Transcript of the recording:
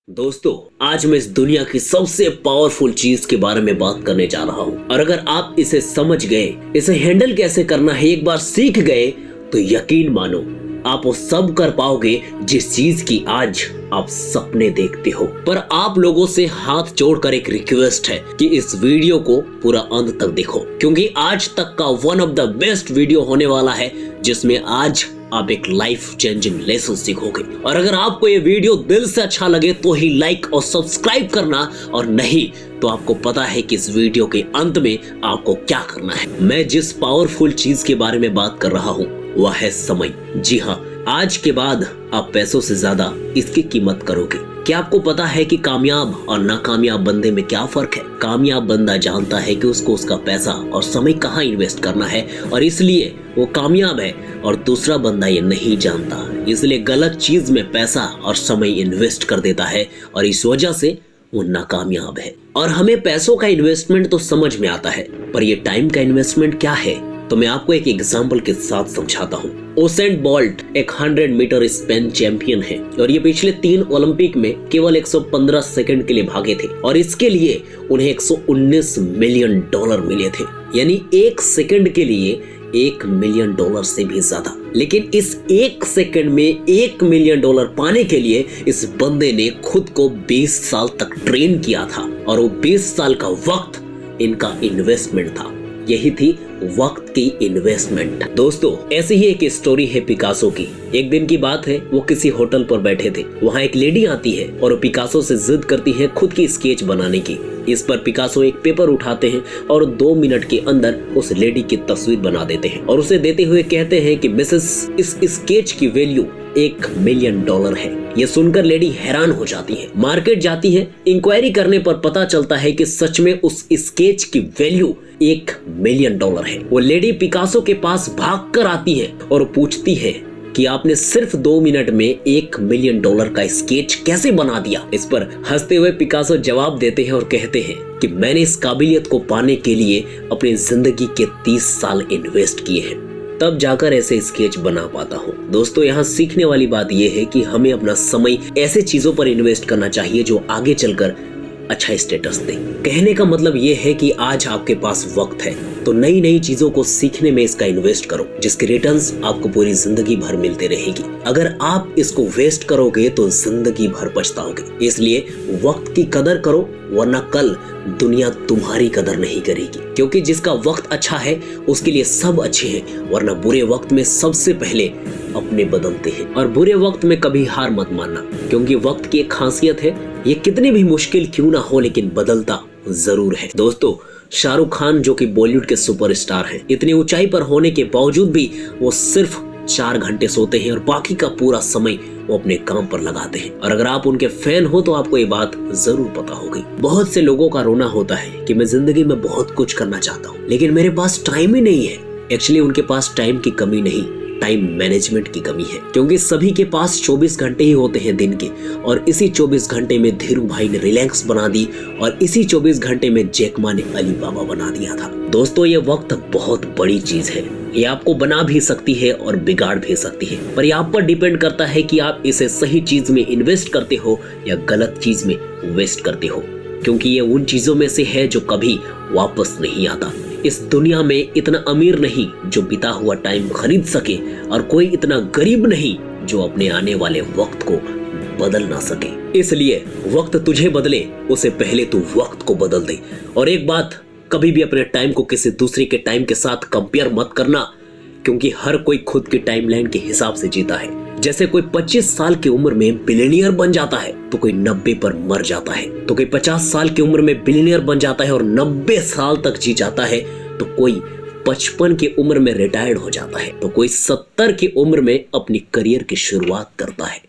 दोस्तों, आज मैं इस दुनिया की सबसे पावरफुल चीज के बारे में बात करने जा रहा हूँ और अगर आप इसे समझ गए, इसे हैंडल कैसे करना है एक बार सीख गए तो यकीन मानो आप वो सब कर पाओगे जिस चीज की आज आप सपने देखते हो। पर आप लोगों से हाथ जोड़कर एक रिक्वेस्ट है कि इस वीडियो को पूरा अंत तक देखो, क्योंकि आज तक का one of the best video होने वाला है जिसमें आज आप एक लाइफ चेंजिंग लेसन सीखोगे। और अगर आपको ये वीडियो दिल से अच्छा लगे तो ही लाइक और सब्सक्राइब करना, और नहीं तो आपको पता है कि इस वीडियो के अंत में आपको क्या करना है। मैं जिस पावरफुल चीज के बारे में बात कर रहा हूँ वह है समय। जी हाँ, आज के बाद आप पैसों से ज्यादा इसकी कीमत करोगे। क्या आपको पता है कि कामयाब और नाकामयाब बंदे में क्या फर्क है? कामयाब बंदा जानता है कि उसको उसका पैसा और समय कहाँ इन्वेस्ट करना है और इसलिए वो कामयाब है, और दूसरा बंदा ये नहीं जानता, इसलिए गलत चीज में पैसा और समय इन्वेस्ट कर देता है और इस वजह से वो नाकामयाब है। और हमें पैसों का इन्वेस्टमेंट तो समझ में आता है, पर ये टाइम का इन्वेस्टमेंट क्या है तो मैं आपको एक एग्जाम्पल के साथ समझाता हूँ। उसेन बोल्ट एक 100 मीटर स्पेन चैंपियन है और ये पिछले 3 ओलंपिक में केवल 115 सेकंड के लिए भागे थे और इसके लिए उन्हें $119 मिलियन मिले थे, यानी 1 सेकंड के लिए $1 मिलियन से भी ज्यादा। लेकिन इस 1 सेकंड में $1 मिलियन पाने के लिए इस बंदे ने खुद को 20 साल तक ट्रेन किया था और वो 20 साल का वक्त इनका इन्वेस्टमेंट था। यही थी वक्त की इन्वेस्टमेंट। दोस्तों, ऐसी ही एक स्टोरी है पिकासो की। एक दिन की बात है, वो किसी होटल पर बैठे थे। वहाँ एक लेडी आती है और पिकासो से जिद करती है खुद की स्केच बनाने की। इस पर पिकासो एक पेपर उठाते हैं और 2 मिनट के अंदर उस लेडी की तस्वीर बना देते हैं और उसे देते हुए कहते हैं कि मिसेस, इस स्केच की वैल्यू $1 मिलियन है। ये सुनकर लेडी हैरान हो जाती है, मार्केट जाती है। इंक्वायरी करने पर पता चलता है कि सच में उस स्केच की वैल्यू $1 मिलियन है। वो लेडी पिकासो के पास भाग कर आती है और पूछती है कि आपने सिर्फ 2 मिनट में $1 मिलियन का स्केच कैसे बना दिया? इस पर हंसते हुए पिकासो जवाब देते हैं और कहते हैं कि मैंने इस काबिलियत को पाने के लिए अपनी जिंदगी के 30 साल इन्वेस्ट किए हैं, तब जाकर ऐसे स्केच बना पाता हूँ। दोस्तों, यहाँ सीखने वाली बात यह है कि हमें अपना समय ऐसे चीजों पर इन्वेस्ट करना चाहिए जो आगे चलकर अच्छा स्टेटस दे। कहने का मतलब ये है कि आज आपके पास वक्त है तो नई नई चीजों को सीखने में इसका इन्वेस्ट करो, जिसके रिटर्न्स आपको पूरी जिंदगी भर मिलते रहेगी। अगर आप इसको वेस्ट करोगे तो जिंदगी भर पछताओगे। इसलिए वक्त की कदर करो, वरना कल दुनिया तुम्हारी कदर नहीं करेगी। क्योंकि जिसका वक्त अच्छा है उसके लिए सब अच्छे हैं, वरना बुरे वक्त में सबसे पहले अपने बदलते हैं। और बुरे वक्त में कभी हार मत मानना, क्योंकि वक्त की एक खासियत है, ये कितनी भी मुश्किल क्यों ना हो लेकिन बदलता जरूर है। दोस्तों, शाहरुख खान जो कि बॉलीवुड के सुपरस्टार हैं, इतनी ऊंचाई पर होने के बावजूद भी वो सिर्फ 4 घंटे सोते हैं और बाकी का पूरा समय वो अपने काम पर लगाते हैं। और अगर आप उनके फैन हो तो आपको ये बात जरूर पता होगी। बहुत से लोगों का रोना होता है कि मैं जिंदगी में बहुत कुछ करना चाहता हूँ लेकिन मेरे पास टाइम ही नहीं है। एक्चुअली उनके पास टाइम की कमी नहीं, टाइम मैनेजमेंट की कमी है, क्योंकि सभी के पास 24 घंटे ही होते हैं दिन के, और इसी 24 घंटे में धीरू भाई ने रिलायंस बना दी और इसी 24 घंटे में जैक मा ने अलीबाबा बना दिया था। दोस्तों, ये वक्त बहुत बड़ी चीज है, ये आपको बना भी सकती है और बिगाड़ भी सकती है, पर ये आप पर डिपेंड करता है कि आप इसे सही चीज में इन्वेस्ट करते हो या गलत चीज में वेस्ट करते हो, क्योंकि ये उन चीजों में से है जो कभी वापस नहीं आता। इस दुनिया में इतना अमीर नहीं जो बीता हुआ टाइम खरीद सके, और कोई इतना गरीब नहीं जो अपने आने वाले वक्त को बदल ना सके। इसलिए वक्त तुझे बदले उससे पहले तू वक्त को बदल दे। और एक बात, कभी भी अपने टाइम को किसी दूसरे के टाइम के साथ कंपेयर मत करना, क्योंकि हर कोई खुद की टाइमलाइन के हिसाब से जीता है। जैसे कोई 25 साल की उम्र में बिलियनियर बन जाता है तो कोई 90 पर मर जाता है, तो कोई 50 साल की उम्र में बिलियनियर बन जाता है और 90 साल तक जी जाता है, तो कोई 55 की उम्र में रिटायर्ड हो जाता है, तो कोई 70 की उम्र में अपनी करियर की शुरुआत करता है।